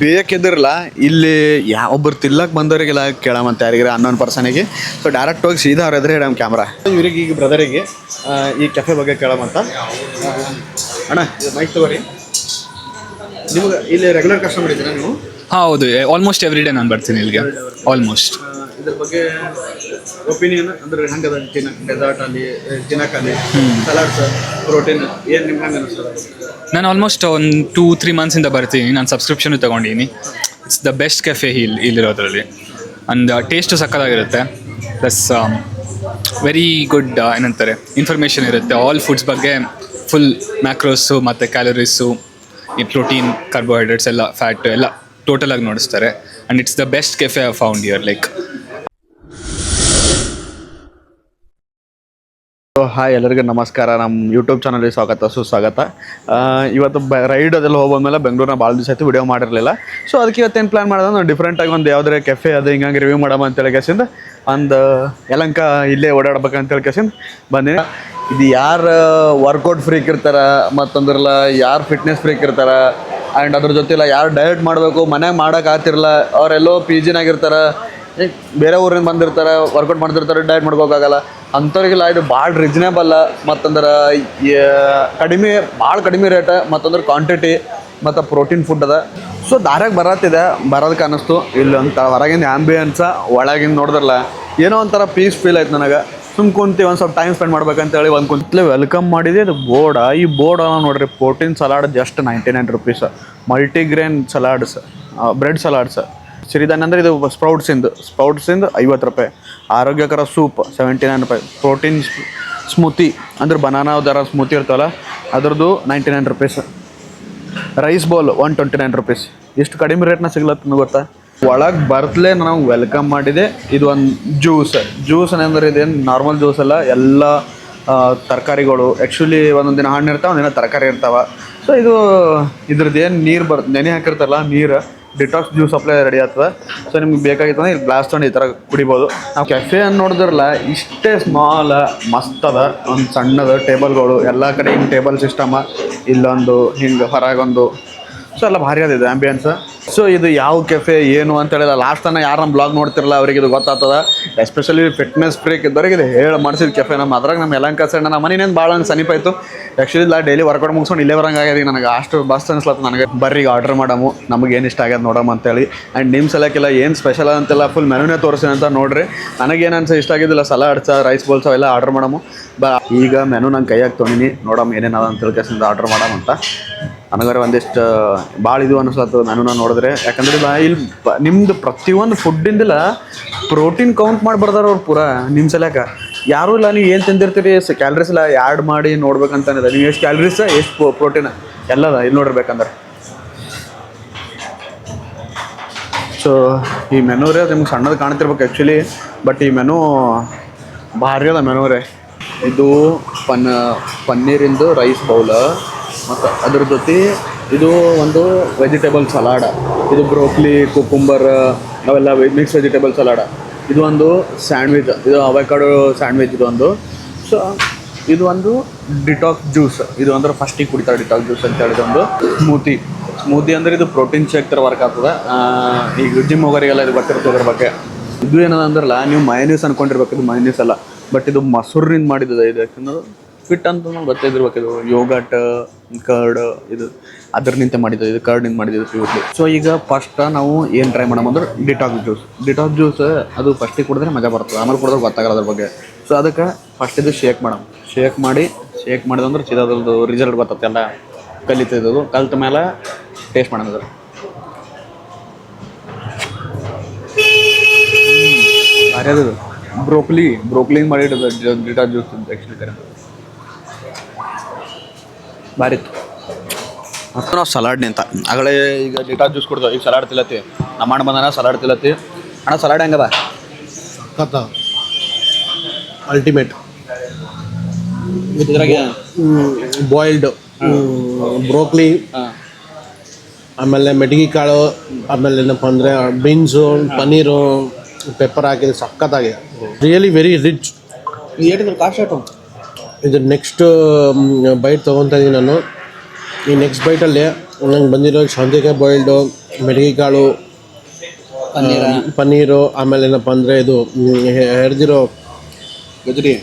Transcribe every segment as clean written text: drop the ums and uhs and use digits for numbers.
ಬೇಕಿದ್ರಲ್ಲ ಇಲ್ಲಿ ಯಾವೊಬ್ಬರು ತಿಲ್ಲಕ್ಕೆ ಬಂದವರಿಗೆಲ್ಲ ಕೇಳಮಂತ ಯಾರಿಗಾರ unknown ಪರ್ಸನಿಗೆ. So direct ಹೋಗಿ ಸೀದಾ ಅವ್ರ ಎದುರು ನಮ್ಮ ಕ್ಯಾಮ್ರಾ ಇವ್ರಿಗೆ ಈಗ ಬ್ರದರಿಗೆ ಈ ಕೆಫೆ ಬಗ್ಗೆ ಕೇಳಮಂತ. ಅಣ್ಣ ಮೈಕ್ ತಗೋರಿ. ನಿಮ್ಗೆ ಇಲ್ಲಿ ರೆಗ್ಯುಲರ್ ಕಸ್ಟಮರ್ ಇದ್ದೀರಾ ನೀವು? ಹೌದು, ಆಲ್ಮೋಸ್ಟ್ ಎವ್ರಿ ಡೇ ನಾನು ಬರ್ತೀನಿ ಇಲ್ಲಿಗೆ. ಆಲ್ಮೋಸ್ಟ್ ಇದ್ರ ಬಗ್ಗೆ ಒಪಿನಿಯನ್ ಅಂದ್ರೆ ಹೆಂಗದ ಡೆಸರ್ಟ್ ಅಲ್ಲಿ ತಿನ್ನಕ್ಕಲ್ಲಿ ಸಲಾಡ್ಸ್ ಪ್ರೋಟೀನ್ ಏನು ನಿಮ್ಗೆ ಹೆಂಗೆ ಅನಿಸ್ತದೆ? ನಾನು ಆಲ್ಮೋಸ್ಟ್ ಒಂದು 2-3 ಮಂತ್ಸಿಂದ ಬರ್ತೀನಿ. ನಾನು ಸಬ್ಸ್ಕ್ರಿಪ್ಷನ್ ತೊಗೊಂಡಿನಿ. ಇಟ್ಸ್ ದ ಬೆಸ್ಟ್ ಕೆಫೆ ಇಲ್ಲಿರೋದ್ರಲ್ಲಿ. ಅಂಡ್ ಟೇಸ್ಟು ಸಕ್ಕತ್ತಾಗಿರುತ್ತೆ. ಪ್ಲಸ್ ವೆರಿ ಗುಡ್ ಏನಂತಾರೆ ಇನ್ಫಾರ್ಮೇಷನ್ ಇರುತ್ತೆ. ಆಲ್ ಫುಡ್ಸ್ ಬಗ್ಗೆ ಫುಲ್ ಮ್ಯಾಕ್ರೋಸು ಮತ್ತು ಕ್ಯಾಲರೀಸು, ಈ ಪ್ರೋಟೀನ್, ಕಾರ್ಬೋಹೈಡ್ರೇಟ್ಸ್ ಎಲ್ಲ, ಫ್ಯಾಟ್ ಎಲ್ಲ ಟೋಟಲಾಗಿ ನೋಡಿಸ್ತಾರೆ. And it's the best cafe I found here. Like hi, ಎಲ್ಲರಿಗೂ ನಮಸ್ಕಾರ. ನಮ್ಮ ಯೂಟ್ಯೂಬ್ ಚಾನಲ್ಗೆ ಸ್ವಾಗತ, ಸುಸ್ವಾಗತ. ಇವತ್ತು ರೈಡ್ ಅದೆಲ್ಲ ಹೋಗೋದ್ಮೇಲೆ ಬೆಂಗಳೂರಿನ ಭಾಳ ದಿವಸ ಆಯ್ತು ವಿಡಿಯೋ ಮಾಡಿರಲಿಲ್ಲ. ಸೊ ಅದಕ್ಕೆ ಇವತ್ತೇನು ಪ್ಲ್ಯಾನ್ ಮಾಡೋದು, ನಾವು ಡಿಫ್ರೆಂಟಾಗಿ ಒಂದು ಯಾವುದೇ ಕೆಫೆ ಅದು ಹಿಂಗೆ ರಿವ್ಯೂ ಮಾಡಮ್ಮ ಅಂತೇಳಿ ಕೇಸಿಂದ ಒಂದು ಯಲಂಕ ಇಲ್ಲೇ ಓಡಾಡ್ಬೇಕಂತೇಳಿ ಕೇಸಿಂದ ಬಂದಿನಿ. ಇದು ಯಾರು ವರ್ಕೌಟ್ ಫ್ರೀಕ್ ಇರ್ತಾರ, ಮತ್ತಂದ್ರಲ್ಲ ಯಾರು ಫಿಟ್ನೆಸ್ ಫ್ರೀಕ್ ಇರ್ತಾರ, ಆ್ಯಂಡ್ ಅದ್ರ ಜೊತೆಲ್ಲ ಯಾರು ಡಯಟ್ ಮಾಡಬೇಕು ಮನ್ಯಾಗ ಮಾಡೋಕೆ ಆಗ್ತಿರಲ್ಲ, ಅವರೆಲ್ಲೋ ಪಿ ಜಿನಾಗಿರ್ತಾರೆ, ಬೇರೆ ಊರಿಂದ ಬಂದಿರ್ತಾರೆ, ವರ್ಕೌಟ್ ಮಾಡ್ತಿರ್ತಾರೆ, ಡಯಟ್ ಮಾಡ್ಕೋಕ್ಕಾಗಲ್ಲ ಅಂಥವ್ರಿಗೆಲ್ಲ ಇದು ಭಾಳ ರೀಸನೇಬಲ್ಲ. ಮತ್ತಂದ್ರೆ ಭಾಳ ಕಡಿಮೆ ರೇಟ, ಮತ್ತಂದ್ರೆ ಕ್ವಾಂಟಿಟಿ ಮತ್ತು ಪ್ರೋಟೀನ್ ಫುಡ್ ಅದ. ಸೊ ದಾರ್ಯಾಗ ಬರೋದಕ್ಕೆ ಅನ್ನಿಸ್ತು. ಇಲ್ಲೊಂಥ ಹೊರಗಿಂದ ಆ್ಯಂಬಿಯನ್ಸ ಒಳಗಿಂದ ನೋಡಿದ್ರಲ್ಲ ಏನೋ ಒಂಥರ ಪೀಸ್ ಫೀಲ್ ಆಯ್ತು ನನಗೆ. ಕುಂತು ಒಂದು ಸ್ವಲ್ಪ ಟೈಮ್ ಸ್ಪೆಂಡ್ ಮಾಡ್ಬೇಕಂತೇಳಿ ಒಂದು ಕುಂತಲೇ ವೆಲ್ಕಮ್ ಮಾಡಿದೆ. ಅದು ಈ ಬೋರ್ಡ್ ನೋಡಿರಿ, protein salad just 99 rupees, multigrain salads, bread salads, ಸಿರಿಧಾನ್ಯ ಅಂದರೆ ಇದು ಸ್ಪ್ರೌಟ್ಸಿಂದು 50 ರೂಪಾಯಿ, ಆರೋಗ್ಯಕರ ಸೂಪ್ 79 ರೂಪಾಯಿ, ಪ್ರೋಟೀನ್ ಸ್ಮೂತಿ ಅಂದ್ರೆ ಬನಾನಾದರ ಸ್ಮೂತಿ ಇರ್ತವಲ್ಲ ಅದ್ರದ್ದು 99 ರೂಪೀಸ್, ರೈಸ್ ಬೌಲ್ 129 ರೂಪೀಸ್. ಇಷ್ಟು ಕಡಿಮೆ ರೇಟ್ನ ಸಿಗ್ಲತ್ತ ಗೊತ್ತಾ. ಒಳಗೆ ಬರ್ತಲೇ ನನಗೆ ವೆಲ್ಕಮ್ ಮಾಡಿದೆ. ಇದು ಒಂದು ಜ್ಯೂಸ್ ಅಂದರೆ ಇದೇನು ನಾರ್ಮಲ್ ಜ್ಯೂಸ್ ಅಲ್ಲ, ಎಲ್ಲ ತರಕಾರಿಗಳು. ಆ್ಯಕ್ಚುಲಿ ಒಂದೊಂದು ದಿನ ಹಣ್ಣು ಇರ್ತಾವೆ, ಒಂದಿನ ತರಕಾರಿ ಇರ್ತಾವೆ. ಸೊ ಇದ್ರದ್ದು ಏನು ನೀರು ನೆನೆ ಹಾಕಿರ್ತಾರಲ್ಲ, ನೀರು ಡಿಟಾಕ್ಸ್ ಜ್ಯೂಸ್ ಅಪ್ಲೈ ರೆಡಿ ಆಗ್ತದೆ. ಸೊ ನಿಮ್ಗೆ ಬೇಕಾಗಿತ್ತು ಅಂದರೆ ಇಲ್ಲಿ ಗ್ಲಾಸ್ ತೊಗೊಂಡು ಈ ಥರ ಕುಡಿಬೋದು. ನಾವು ಕೆಫೆ ಅನ್ನು ನೋಡಿದ್ರಲ್ಲ ಇಷ್ಟೇ ಸ್ಮಾಲ್ ಮಸ್ತ್ ಅದ. ಒಂದು ಸಣ್ಣದ ಟೇಬಲ್ಗಳು, ಎಲ್ಲ ಕಡೆ ಹಿಂಗೆ ಟೇಬಲ್ ಸಿಸ್ಟಮ, ಇಲ್ಲೊಂದು ಹಿಂಗೆ ಹೊರಗೊಂದು. ಸೊ ಎಲ್ಲ ಭಾರಿ ಅದಿದೆ ಆ್ಯಂಬಿಯನ್ಸ್. ಸೊ ಇದು ಯಾವ ಕೆಫೆ ಏನು ಅಂತೇಳಿಲ್ಲ, ಲಾಸ್ಟ್ ತನಕ ಯಾರು ನಮ್ಮ ಬ್ಲಾಗ್ ನೋಡ್ತಿರಲ್ಲ ಅವ್ರಿಗೆ ಇದು ಗೊತ್ತಾಗ್ತದೆ. ಎಸ್ಪೆಷಲಿ ಫಿಟ್ನೆಸ್ ಫ್ರೀಕ್ ಇದ್ದವ್ರಿಗೆ ಇದು ಹೇಳಿ ಮಾಡಿಸಿದ ಕೆಫೆ. ಅದ್ರಾಗ ನಮ್ಮ ಯಲಹಂಕ ಸೈಡ್ ನಮ್ಮ ಮನೇನೇನು ಭಾಳ ಹಂಗೆ ಸಮೀಪ ಆಯಿತು. ಆ್ಯಕ್ಚುಲಿ ಇಲ್ಲ, ಡೈಲಿ ವರ್ಕೌಟ್ ಮುಗಿಸ್ಕೊಂಡು ಇಲ್ಲೇ ಬರಂಗೆ ಆಗ್ಯದ. ನನಗೆ ಅಷ್ಟು ಬಸ್ ಅನಿಸ್ಲತ್ತ ನನಗೆ. ಬರ್ರಿಗೆ ಆರ್ಡ್ರ್ ಮಾಡಮು, ನಮಗೆ ಏನು ಇಷ್ಟ ಆಗ್ಯದ ನೋಡಮ್ಮ ಅಂತೇಳಿ. ಆ್ಯಂಡ್ ನಿಮ್ಮ ಸಲಕ್ಕೆಲ್ಲ ಏನು ಸ್ಪೆಷಲ್ ಅಂತೆಲ್ಲ ಫುಲ್ ಮೆನುನೇ ತೋರಿಸಿ ಅಂತ ನೋಡಿರಿ. ನನಗೇನು ಅನ್ಸ ಇಷ್ಟ ಆಗಿದ್ದಿಲ್ಲ, ಸಲಾಡ್ಸ, ರೈಸ್ ಬೌಲ್ಸ್ ಅವೆಲ್ಲ ಆರ್ಡ್ರ್ ಮಾಡಮು. ಈಗ ಮೆನು ನಂಗೆ ಕೈಯಾಗಿ ತೊಗೊಂಡಿನಿ, ನೋಡಮ್ಮ ಏನೇನದ ಅಂತ ತಿಳ್ಕಸಿಂದ ಆರ್ಡ್ರ್ ಮಾಡಮಂತ. ನನಗಾರೆ ಒಂದಿಷ್ಟು ಭಾಳ ಇದು ಅನಿಸ್ಲತ್ತದ ಮೆನುನ ನೋಡಿದ್ರೆ. ಯಾಕಂದ್ರೆ ಇಲ್ಲಿ ನಿಮ್ಮದು ಪ್ರತಿಯೊಂದು ಫುಡ್ಡಿಂದಿಲ್ಲ ಪ್ರೋಟೀನ್ ಕೌಂಟ್ ಮಾಡಿ ಬರ್ದಾರ ಅವ್ರು ಪೂರಾ ನಿಮ್ಮ ಸಲಕ. ಯಾರೂ ಇಲ್ಲ, ನೀವು ಏನು ತಿಂದಿರ್ತೀರಿ ಕ್ಯಾಲ್ರೀಸ್ ಎಲ್ಲ ಆ್ಯಡ್ ಮಾಡಿ ನೋಡ್ಬೇಕಂತಂದಿದೆ. ನೀವು ಎಷ್ಟು ಕ್ಯಾಲ್ರೀಸ್ ಎಷ್ಟು ಪ್ರೋಟೀನ್ ಎಲ್ಲದ ಇಲ್ಲಿ ನೋಡಿರ್ಬೇಕಂದ್ರೆ. ಸೊ ಈ ಮೆನು ರೀ ನಿಮ್ಗೆ ಸಣ್ಣದು ಕಾಣ್ತಿರ್ಬೇಕು ಆ್ಯಕ್ಚುಲಿ, ಬಟ್ ಈ ಮೆನು ಭಾರಿ ಅದ ಮೆನು ರೀ. ಇದು ಪನ್ನೀರಿಂದು ರೈಸ್ ಬೌಲ, ಮತ್ತು ಅದ್ರ ಜೊತೆ ಇದು ಒಂದು ವೆಜಿಟೇಬಲ್ ಸಲಾಡ, ಇದು ಬ್ರೋಕ್ಲಿ, ಕುಕುಂಬರ್ ಅವೆಲ್ಲ ಮಿಕ್ಸ್ ವೆಜಿಟೇಬಲ್ ಸಲಾಡ. ಇದು ಒಂದು ಸ್ಯಾಂಡ್ವಿಚ್, ಇದು ಅವಕಾಡೋ ಸ್ಯಾಂಡ್ವಿಚ್ ಇದು ಒಂದು. ಸೊ ಇದು ಒಂದು ಡಿಟಾಕ್ಸ್ ಜ್ಯೂಸ್, ಇದು ಅಂದ್ರೆ ಫಸ್ಟಿಗೆ ಕುಡಿತಾರೆ ಡಿಟಾಕ್ಸ್ ಜ್ಯೂಸ್ ಅಂತ ಹೇಳಿದ ಒಂದು ಸ್ಮೂತಿ ಅಂದರೆ ಇದು ಪ್ರೋಟೀನ್ ಶೇಕ್ ಥರ ವರ್ಕ್ ಆಗ್ತದೆ. ಈಗ ಜಿಮ್ ಹೋಗೋರಿಗೆಲ್ಲ ಇದು ಗೊತ್ತಿರ್ತದೆ ಅದ್ರ ಬಗ್ಗೆ. ಇದು ಏನದ ಅಂದ್ರಲ್ಲ, ನೀವು ಮಯೋನೀಸ್ ಅಂದ್ಕೊಂಡಿರ್ಬೇಕು, ಇದು ಮಯೋನೀಸ್ ಅಲ್ಲ, ಬಟ್ ಇದು ಮೊಸರಿನಿಂದ ಮಾಡಿದ್ದದ. ಇದು ಯಾಕಂದ್ರೆ ಫಿಟ್ ಅಂತ ನಮ್ಗೆ ಗೊತ್ತಿದ್ದಿರ್ಬೇಕು. ಇದು ಯೋಗಟ್, ಕರ್ಡ್, ಇದು ಅದ್ರನಿಂದ ಮಾಡಿದ್ದು, ಇದು ಕರ್ಡ್ನಿಂದ ಮಾಡಿದ್ದು ಪ್ಯೂರ್ಲಿ. ಸೊ ಈಗ ಫಸ್ಟ್ ನಾವು ಏನು ಟ್ರೈ ಮಾಡಮ್ಮ ಅಂದ್ರೆ ಡಿಟಾಕ್ಸ್ ಜ್ಯೂಸ್ ಅದು ಫಸ್ಟಿಗೆ ಕುಡಿದ್ರೆ ಮಜಾ ಬರ್ತದೆ, ಆಮೇಲೆ ಕುಡಿದ್ರೆ ಗೊತ್ತಾಗಲ್ಲ ಅದ್ರ ಬಗ್ಗೆ. ಸೊ ಅದಕ್ಕೆ ಫಸ್ಟ್ ಇದು ಶೇಕ್ ಮಾಡಿದಂದ್ರೆ ಚಿದದ್ರದ್ದು ರಿಸಲ್ಟ್ ಬರ್ತದೆ. ಎಲ್ಲ ಕಲಿತಿದ್ದು ಕಲ್ತ ಮೇಲೆ ಟೇಸ್ಟ್ ಮಾಡೋದು. ಅರ್ಯದು ಬ್ರೋಕ್ಲಿಂಗ್ ಮಾಡಿಡೋದು ಡಿಟಾಕ್ಸ್ ಜ್ಯೂಸ್ ಆ್ಯಕ್ಚುಲಿ ಕರೆ ಭಾರಿ ಇತ್ತು. ಮತ್ತು ನಾವು ಸಲಾಡ್ ನಿಂತ ಆಗಲೇ ಈಗ ಡಿಟಾಕ್ಸ್ ಜ್ಯೂಸ್ ಕೊಡ್ತೇವೆ. ಈಗ ಸಲಾಡ್ ತಿಲ್ಲತ್ತಿ, ನಮ್ಮ ಅಣ್ಣ ಬಂದಾನ ಸಲಾಡ್ ತಿಲ್ಲತ್ತಿ. ಅಣ್ಣ ಸಲಾಡ್ ಹೆಂಗದ? ಸಖತ್ತ ಅಲ್ಟಿಮೇಟ್. ಇದ್ರಾಗ ಬಾಯ್ಲ್ಡ್ ಬ್ರೋಕ್ಲಿ, ಆಮೇಲೆ ಮೆಟಗಿ ಕಾಳು, ಆಮೇಲೆ ಏನಪ್ಪ ಅಂದರೆ ಬೀನ್ಸು, ಪನ್ನೀರು, ಪೆಪ್ಪರ್ ಹಾಕಿದ್ರೆ ಸಖತ್ತಾಗಿದೆ. Really very rich. ಇದು ನೆಕ್ಸ್ಟ್ ಬೈಟ್ ತೊಗೊತಾ ಇದ್ದೀನಿ ನಾನು. ಈ ನೆಕ್ಸ್ಟ್ ಬೈಟಲ್ಲಿ ನಂಗೆ ಬಂದಿರೋ ಸೌತೆಕಾಯಿ ಬಾಯ್ಲ್ಡು, ಮೆಣಗೆ ಕಾಳು, ಪನ್ನೀರು, ಆಮೇಲೆ ಏನಪ್ಪ ಅಂದರೆ ಇದು ಹೆರ್ದಿರೋ ಗಜ್ರಿ.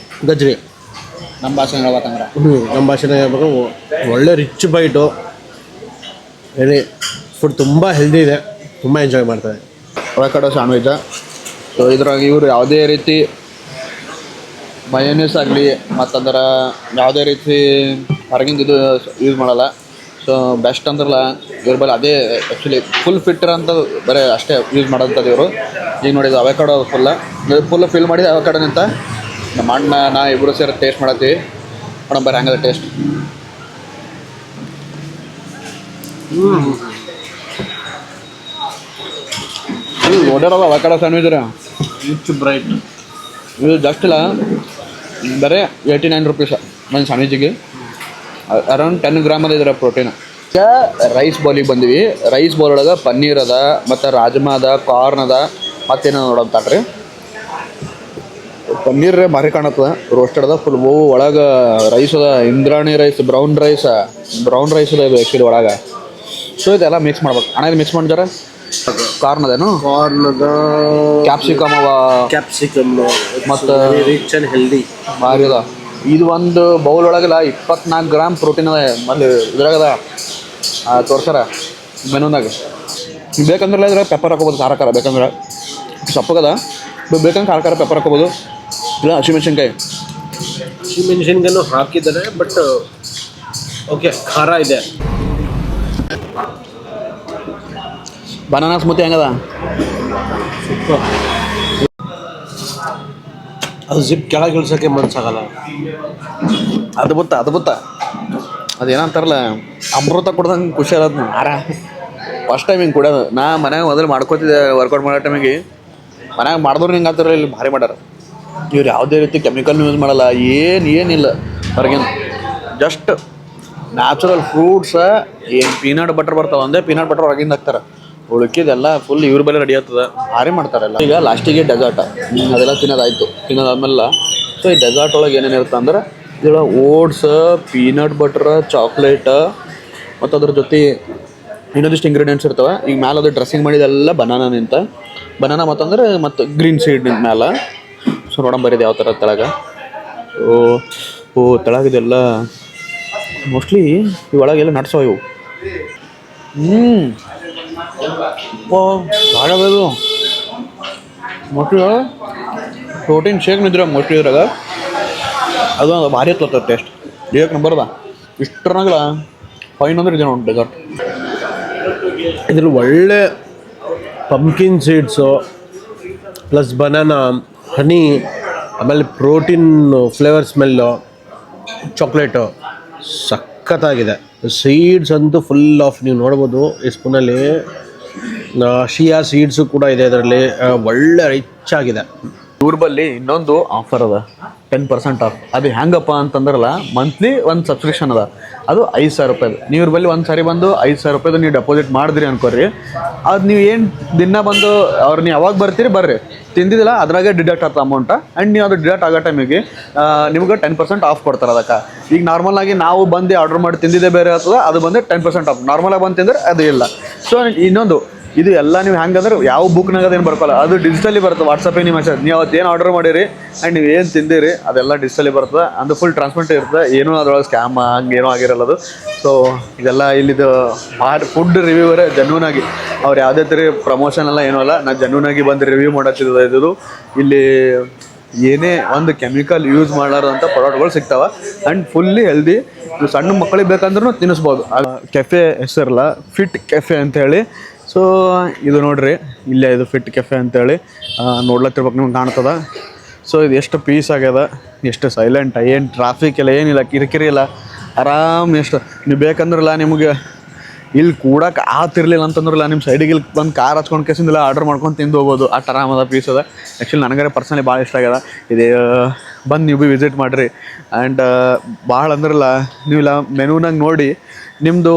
ನಮ್ಮ ಭಾಷೆ ಹೇಳ್ಬೇಕಂದ್ರೆ ನಮ್ಮ ಭಾಷೆನ ಹೇಳ್ಬೇಕು, ಒಳ್ಳೆ ರಿಚ್ ಬೈಟು. ಹೇಳಿ ಫುಡ್ ತುಂಬ ಹೆಲ್ದಿ ಇದೆ, ತುಂಬ ಎಂಜಾಯ್ ಮಾಡ್ತಾರೆ. Avocado sandwich. ಸೊ ಇದ್ರಾಗ ಇವರು ಯಾವುದೇ ರೀತಿ ಮಯೋನೀಸ್ ಆಗಲಿ ಮತ್ತಂದ್ರೆ ಯಾವುದೇ ರೀತಿ ಹೊರಗಿಂದ ಇದು ಯೂಸ್ ಮಾಡಲ್ಲ. ಸೊ ಬೆಸ್ಟ್ ಅಂದ್ರಲ್ಲ ಇವ್ರ ಬಳಿ ಅದೇ ಆ್ಯಕ್ಚುಲಿ ಫುಲ್ ಫಿಟ್ಟರ್ ಅಂತ ಬರೀ ಅಷ್ಟೇ ಯೂಸ್ ಮಾಡೋಂಥದ್ದು ಇವರು. ಈಗ ನೋಡಿದ್ದು ಅವಕಾಡೋ ಫುಲ್ ಫಿಲ್ ಮಾಡಿದ ಅವಕಾಡೋ ಅಂತ ನಮ್ಮ ಅಣ್ಣ ನಾ ಇಬ್ಬರು ಸೇರಿ ಟೇಸ್ಟ್ ಮಾಡತ್ತೀವಿ. ಮೇಡಮ್ ಬರೀ ಹಂಗದ ಟೇಸ್ಟ್. ನೋಡ್ಯಾರಲ್ಲ ಅವಕಾಡೋ ಸ್ಯಾಂಡ್ವಿಚ್ ರಿಚ್ ಬ್ರೈಟ್. ಇದು ಜಸ್ಟ್ ಇಲ್ಲ, ಬರೀ 89 ರುಪೀಸ್ ಒಂದು ಸ್ಯಾಂಡ್ವಿಚಿಗೆ. ಅರೌಂಡ್ 10 ಗ್ರಾಮ್ ಅದ ಇದರ ಪ್ರೋಟೀನ್. ಈಗ ರೈಸ್ ಬೌಲಿಗೆ ಬಂದಿವಿ. ರೈಸ್ ಬೌಲ್ ಒಳಗೆ ಪನ್ನೀರ್ ಅದ, ಮತ್ತು ರಾಜ್ಮಾ ಅದ, ಕಾರ್ನ್ ಅದ, ಮತ್ತೇನೋ ನೋಡಂತಾಡ್ರಿ. ಪನ್ನೀರ್ ಭಾರಿ ಕಾಣತ್ತದ, ರೋಸ್ಟೆಡ್ ಅದ ಫುಲ್. ಒಳಗೆ ರೈಸ್ ಅದ, ಇಂದ್ರಾಣಿ ರೈಸ್, ಬ್ರೌನ್ ರೈಸ್ ಅದ ಇದು ಆ್ಯಕ್ಚುಲಿ ಒಳಗೆ. ಸೊ ಇದೆಲ್ಲ ಮಿಕ್ಸ್ ಮಾಡ್ಬೇಕು. ಅಣ್ಣ ಇದು ಮಿಕ್ಸ್ ಮಾಡಿದಾರೆ. ಕಾರ್ನ್ ಅದೇನು, ಕಾರ್ನದ, ಕ್ಯಾಪ್ಸಿಕಮ್ ಅವ, ಕ್ಯಾಪ್ಸಿಕಮ್, ಮತ್ತು ರಿಚ್ ಆ್ಯಂಡ್ ಹೆಲ್ದಿ ಭಾರಿ ಅದ. ಇದು ಒಂದು ಬೌಲ್ ಒಳಗೆಲ್ಲ 24 ಗ್ರಾಮ್ ಪ್ರೋಟೀನ್ ಅದ. ಮತ್ತೆ ಇದ್ರಾಗದ ತೋರ್ಸಾರ ಮೆನುದಾಗ. ಬೇಕಂದ್ರೆ ಇದ್ರಾಗ ಪೆಪ್ಪರ್ ಹಾಕೋಬೋದು, ಖಾರ ಬೇಕಂದ್ರೆ ಸಪ್ಪಗದ, ಬೇಕಂದ್ರೆ ಖಾರ ಪೆಪ್ಪರ್ ಹಾಕೋಬೋದು, ಇಲ್ಲ ಹಸಿಮೆಣಸಿನ್ಕಾಯಿನೂ ಹಾಕಿದ್ದಾರೆ. ಬಟ್ ಓಕೆ, ಖಾರ ಇದೆ. ಬನಾನಾ ಸ್ಮೂತಿ ಹೆಂಗದ? ಅದು ಜಿಪ್ ಕೆಳಗೆ ಇಳಿಸೋಕ್ಕೆ ಮನ್ಸಾಗಲ್ಲ. ಅದ್ಭುತ. ಅದೇನಂತಾರಲ್ಲ, ಅಮೃತ ಕುಡ್ದಂಗೆ ಖುಷಿ ಆಗತ್ತೆ. ಫಸ್ಟ್ ಟೈಮ್ ಹಿಂಗೆ ಕುಡಿಯೋದು. ನಾ ಮನ್ಯಾಗ ಮೊದಲು ಮಾಡ್ಕೋತಿದ್ದೆ ವರ್ಕೌಟ್ ಮಾಡೋ ಟೈಮಿಗೆ. ಮನ್ಯಾಗ ಮಾಡಿದವ್ರು ಹಿಂಗೆ ಆಗ್ತಾರ, ಇಲ್ಲಿ ಭಾರಿ ಮಾಡ್ಯಾರ ಇವ್ರು. ಯಾವುದೇ ರೀತಿ ಕೆಮಿಕಲ್ ಯೂಸ್ ಮಾಡಲ್ಲ, ಏನಿಲ್ಲ ಹೊರಗಿನ. ಜಸ್ಟ್ ನ್ಯಾಚುರಲ್ ಫ್ರೂಟ್ಸ, ಏನು ಪೀನಟ್ ಬಟರ್ ಬರ್ತಾವೆ, ಒಂದೇ ಪೀನಟ್ ಬಟರ್ ಹೊರಗಿಂದ ಹಾಕ್ತಾರೆ. ಉಳ್ಕಿದೆಲ್ಲ ಫುಲ್ ಇವ್ರ ಬೆಲೆ ರೆಡಿ ಆಗ್ತದೆ, ಭಾರಿ ಮಾಡ್ತಾರಲ್ಲ. ಈಗ ಲಾಸ್ಟಿಗೆ ಡೆಸರ್ಟ್ ಅದೆಲ್ಲ ತಿನ್ನೋದಾದ್ಮೇಲೆ ಸೊ ಈ ಡೆಸರ್ಟ್ ಒಳಗೆ ಏನೇನಿರುತ್ತೆ ಅಂದ್ರೆ ಇದೊಳಗೆ ಓಟ್ಸ್, ಪೀನಟ್ ಬಟರ್, ಚಾಕ್ಲೇಟ್, ಮತ್ತು ಅದ್ರ ಜೊತೆ ಇನ್ನೊಂದಿಷ್ಟು ಇಂಗ್ರೀಡಿಯೆಂಟ್ಸ್ ಇರ್ತವೆ. ಈಗ ಮ್ಯಾಲೆ ಅದು ಡ್ರೆಸ್ಸಿಂಗ್ ಮಾಡಿದೆಲ್ಲ ಬನಾನಾ ಮತ್ತು ಗ್ರೀನ್ ಸೀಡ್ ಮ್ಯಾಲೆ. ಸೊ ನೋಡಂಬರಿದೆ ಯಾವ ಥರ ತೆಳಗೆ. ತೆಳಗಿದೆಲ್ಲ ಮೋಸ್ಟ್ಲಿ ಇವಾಗ ನಟ್ಸವ ಇವು. ಭಾಳ ಬೇಕು ಮೋಸ್ಟ್ಲಿ ಪ್ರೋಟೀನ್ ಶೇಕ್ ನಿದ್ರೆ ಮೋಸ್ಟ್ಲಿ ಇದ್ರಾಗ. ಅದು ಭಾರಿ ಹತ್ತದ ಟೇಸ್ಟ್. ಏಕ್ ನಂಬರ್ದ ಇಷ್ಟರಾಗಲ್ಲ ಫೈನ್ ಅಂದ್ರೆ ಇದೆ ನೋಡಿ ಡೆಸರ್ಟ್. ಇದ್ರಲ್ಲಿ ಒಳ್ಳೆ ಪಂಪ್ಕಿನ್ ಸೀಡ್ಸು ಪ್ಲಸ್ ಬನಾನಾ, ಹನಿ, ಆಮೇಲೆ ಪ್ರೋಟೀನ್ ಫ್ಲೇವರ್ ಸ್ಮೆಲ್ಲು, ಚಾಕ್ಲೇಟು ಸಖತ್ತಾಗಿದೆ. ಸೀಡ್ಸ್ ಅಂತೂ ಫುಲ್ ಆಫ್ ನೀವು ನೋಡ್ಬೋದು ಈ ಸ್ಪೂನಲ್ಲಿ. ಶಿಯಾ ಸೀಡ್ಸು ಕೂಡ ಇದೆ ಇದರಲ್ಲಿ. ಒಳ್ಳೆ ರಿಚ್ ಆಗಿದೆ. ಇವ್ರ ಬಲ್ಲಿ ಇನ್ನೊಂದು ಆಫರ್ ಅದ, 10% ಆಫ್. ಅದು ಹೆಂಗಪ್ಪ ಅಂತಂದ್ರಲ್ಲ, ಮಂತ್ಲಿ ಒಂದು ಸಬ್ಸ್ಕ್ರಿಪ್ಷನ್ ಅದ, ಅದು 5,000 ರೂಪಾಯಿದು. ನೀವು ಇವ್ರ ಬಲ್ಲಿ ಒಂದು ಸಾರಿ ಬಂದು 5,000 ರೂಪಾಯಿದು ನೀವು ಡೆಪಾಸಿಟ್ ಮಾಡಿದ್ರಿ ಅನ್ಕೋರಿ. ಅದು ನೀವು ಏನು ದಿನ ಬಂದು ಅವ್ರು ನೀವು ಯಾವಾಗ ಬರ್ತೀರಿ ಬರ್ರಿ, ತಿಂದಿದ್ದಿಲ್ಲ ಅದ್ರಾಗೆ ಡಿಡಕ್ಟ್ ಆಗ್ತದೆ ಅಮೌಂಟ. ಆ್ಯಂಡ್ ನೀವು ಅದು ಡಿಡಕ್ಟ್ ಆಗೋ ಟೈಮಿಗೆ ನಿಮ್ಗೆ 10% ಆಫ್ ಕೊಡ್ತಾರೆ ಅದಕ್ಕೆ. ಈಗ ನಾರ್ಮಲಾಗಿ ನಾವು ಬಂದು ಆರ್ಡ್ರ್ ಮಾಡಿ ತಿಂದಿದ್ದೇ ಬೇರೆ ಆಗ್ತದೆ, ಅದು ಬಂದು 10% ಆಫ್. ನಾರ್ಮಲಾಗಿ ಬಂದು ತಿಂದ್ರೆ ಅದು ಇಲ್ಲ. ಸೊ ಇನ್ನೊಂದು ಇದು ಎಲ್ಲ ನೀವು ಹೆಂಗಂದ್ರೆ ಯಾವ ಬುಕ್ನಾಗ ಅದೇನು ಬರ್ಕೋಲ್ಲ, ಅದು ಡಿಜಿಟಲಿ ಬರುತ್ತೆ. ವಾಟ್ಸಪ್ಪಿಗೆ ನಿಮ್ಮ ಮೆಸೇಜ್, ನೀವು ಅವತ್ತು ಏನು ಆರ್ಡರ್ ಮಾಡಿರಿ ಆ್ಯಂಡ್ ನೀವು ಏನು ತಿಂದಿರಿ ಅದೆಲ್ಲ ಡಿಜಿಟಲಿ ಬರ್ತದೆ. ಅದು ಫುಲ್ ಟ್ರಾನ್ಸ್ಪರೆಂಟ್ ಇರುತ್ತೆ, ಏನೂ ಅದ್ರೊಳಗೆ ಸ್ಕ್ಯಾಮ್ ಹಂಗೇನೂ ಆಗಿರಲ್ಲ ಅದು. ಸೊ ಇದೆಲ್ಲ ಇಲ್ಲಿದು ಫುಡ್ ರಿವ್ಯೂವರೇ ಜೆನ್ಯೂನ್ ಆಗಿ, ಅವ್ರು ಯಾವುದೇ ಥರ ಪ್ರಮೋಷನ್ ಎಲ್ಲ ಏನೂ ಅಲ್ಲ, ನಾನು ಜೆನ್ಯೂನ್ ಆಗಿ ಬಂದು ರಿವ್ಯೂ ಮಾಡತ್ತಿದ್ದು. ಇದು ಇಲ್ಲಿ ಏನೇ ಒಂದು ಕೆಮಿಕಲ್ ಯೂಸ್ ಮಾಡಾರಂಥ ಪ್ರಾಡಕ್ಟ್ಗಳು ಸಿಗ್ತಾವೆ ಆ್ಯಂಡ್ ಫುಲ್ಲಿ ಹೆಲ್ದಿ. ಸಣ್ಣ ಮಕ್ಕಳಿಗೆ ಬೇಕಂದ್ರೂ ತಿನ್ನಿಸ್ಬೋದು. ಕೆಫೆ ಹೆಸರಲ್ಲ, ಫಿಟ್ ಕೆಫೆ ಅಂತೇಳಿ. ಸೊ ಇದು ನೋಡ್ರಿ, ಇಲ್ಲೇ ಇದು ಫಿಟ್ ಕೆಫೆ ಅಂತೇಳಿ ನೋಡ್ಲತ್ತಿರ್ಬೇಕು, ನಿಮ್ಗೆ ಕಾಣ್ತದ. ಸೊ ಇದು ಎಷ್ಟು ಪೀಸ್ ಆಗ್ಯದ, ಎಷ್ಟು ಸೈಲೆಂಟ್, ಏನು ಟ್ರಾಫಿಕ್ ಇಲ್ಲ, ಏನಿಲ್ಲ, ಕಿರಿಕಿರಿ ಇಲ್ಲ, ಆರಾಮ್. ಎಷ್ಟು ನೀವು ಬೇಕಂದ್ರಲ್ಲ ನಿಮಗೆ ಇಲ್ಲಿ ಕೂಡಕ್ಕೆ ಆತಿರ್ಲಿಲ್ಲ ಅಂತಂದ್ರಲ್ಲ, ನಿಮ್ಮ ಸೈಡಿಗೆ ಇಲ್ಲಿ ಬಂದು ಕಾರ್ ಹಚ್ಕೊಂಡು ಕೇಸಿಂದಿಲ್ಲ ಆರ್ಡ್ರ್ ಮಾಡ್ಕೊಂಡು ತಿಂದು ಹೋಗ್ಬೋದು. ಆ ಆರಾಮದ ಪೀಸ್ ಅದ. ಆ್ಯಕ್ಚುಲಿ ನನಗರೆ ಪರ್ಸನಲಿ ಭಾಳ ಇಷ್ಟ ಆಗ್ಯದ. ಇದೇ ಬಂದು ನೀವು ಭೀ ವಿಸಿಟ್ ಮಾಡಿರಿ. ಆ್ಯಂಡ್ ಭಾಳ ಅಂದ್ರಲ್ಲ ನೀವು ಇಲ್ಲ ಮೆನುನಾಗ ನೋಡಿ ನಿಮ್ಮದು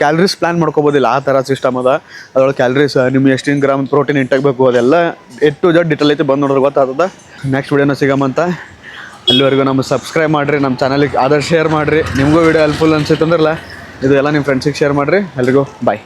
ಕ್ಯಾಲರೀಸ್ ಪ್ಲ್ಯಾನ್ ಮಾಡ್ಕೋಬೋದಿಲ್ಲ, ಆ ಥರ ಸಿಸ್ಟಮ್ ಅದ. ಅದರೊಳಗೆ ಕ್ಯಾಲರೀಸ್ ನಿಮ್ಗೆ ಎಷ್ಟು ಗ್ರಾಮ್ ಪ್ರೋಟೀನ್ ಇಂಟೆಕ್ ಬೇಕು ಅದೆಲ್ಲ ಟು ಜಡ್ ಡಿಟೇಲ್ ಐತೆ, ಬಂದು ನೋಡಿದ್ರೆ ಗೊತ್ತಾಗ್ತದೆ. ನೆಕ್ಸ್ಟ್ ವೀಡಿಯೋನ ಸಿಗಮಂತ. ಅಲ್ಲಿವರೆಗೂ ನಮ್ಗೆ ಸಬ್ಸ್ಕ್ರೈಬ್ ಮಾಡಿರಿ, ನಮ್ಮ ಚಾನಲಿಗೆ ಆದಷ್ಟು ಶೇರ್ ಮಾಡಿರಿ. ನಿಮಗೂ ವೀಡಿಯೋ ಹೆಲ್ಪ್ಫುಲ್ ಅನ್ಸುತ್ತಂದ್ರಲ್ಲ ಇದು ಎಲ್ಲ ನಿಮ್ಮ ಫ್ರೆಂಡ್ಸಿಗೆ ಶೇರ್ ಮಾಡಿರಿ. ಎಲ್ರಿಗೂ ಬಾಯ್.